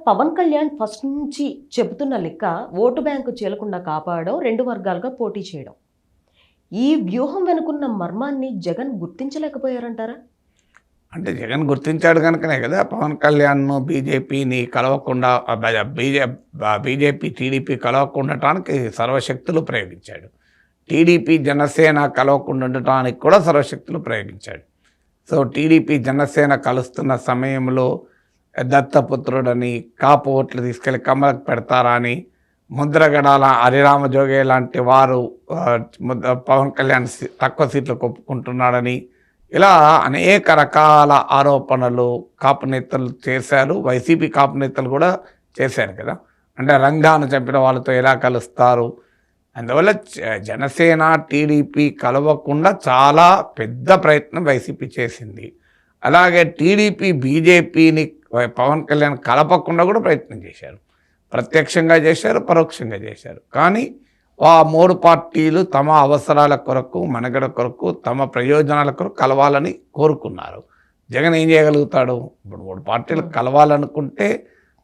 Pawan Kalyan first నుంచి చెబుతున్న లెక్క ఓటు బ్యాంకు చీలకుండా కాపాడడం, 2 వర్గాలుగా పోటీ చేయడం. ఈ వ్యూహం వెనుకున్న మర్మాన్ని జగన్ గుర్తించలేకపోయారంటారా? అంటే జగన్ గుర్తించాడు కనుకనే కదా పవన్ కళ్యాణ్ను బీజేపీని కలవకుండా బీజేపీ టీడీపీ కలవకుండా ఉండటానికి సర్వశక్తులు ప్రయోగించాడు. టీడీపీ జనసేన కలవకుండా ఉండటానికి కూడా సర్వశక్తులు ప్రయోగించాడు. సో టీడీపీ జనసేన కలుస్తున్న సమయంలో దత్తపుత్రుడని కాపు ఓట్లు తీసుకెళ్లి కమలకు పెడతారా అని ముద్రగడాల హరిరామ జోగే లాంటి వారు పవన్ కళ్యాణ్ తక్కువ సీట్లు కొప్పుకుంటున్నాడని ఇలా అనేక రకాల ఆరోపణలు కాపు నేతలు చేశారు. వైసీపీ కాపు నేతలు కూడా చేశారు కదా. అంటే రంగాను చంపిన వాళ్ళతో ఎలా కలుస్తారు, అందువల్ల జనసేన టీడీపీ కలవకుండా చాలా పెద్ద ప్రయత్నం వైసీపీ చేసింది. అలాగే టీడీపీ బీజేపీని పవన్ కళ్యాణ్ కలపకుండా కూడా ప్రయత్నం చేశారు. ప్రత్యక్షంగా చేశారు, పరోక్షంగా చేశారు. కానీ ఆ 3 పార్టీలు తమ అవసరాల కొరకు, మనుగడ కొరకు, తమ ప్రయోజనాల కొరకు కలవాలని కోరుకున్నారు. జగన్ ఏం చేయగలుగుతాడు? ఇప్పుడు 3 పార్టీలు కలవాలనుకుంటే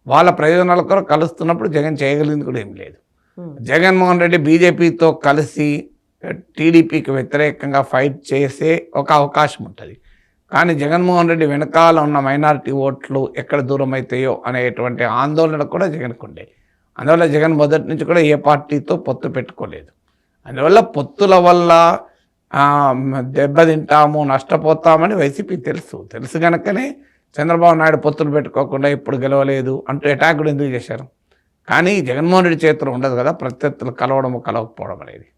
వాళ్ళ ప్రయోజనాల కొరకు కలుస్తున్నప్పుడు జగన్ చేయగలిగింది కూడా ఏం లేదు. జగన్మోహన్ రెడ్డి బీజేపీతో కలిసి టీడీపీకి వ్యతిరేకంగా ఫైట్ చేసే ఒక అవకాశం ఉంటుంది. కానీ జగన్మోహన్ రెడ్డి వెనకాల ఉన్న మైనారిటీ ఓట్లు ఎక్కడ దూరం అవుతాయో అనేటువంటి ఆందోళన కూడా జగన్కు ఉండే. అందువల్ల జగన్ మొదటి నుంచి కూడా ఏ పార్టీతో పొత్తు పెట్టుకోలేదు. అందువల్ల పొత్తుల వల్ల దెబ్బతింటాము, నష్టపోతామని వైసీపీ తెలుసు కనుకనే చంద్రబాబు నాయుడు పొత్తులు పెట్టుకోకుండా ఇప్పుడు గెలవలేదు అంటూ అటాక్ కూడా ఎందుకు చేశారు? కానీ జగన్మోహన్ రెడ్డి చేతిలో ఉండదు కదా ప్రత్యర్థులు కలవకపోవడం అనేది.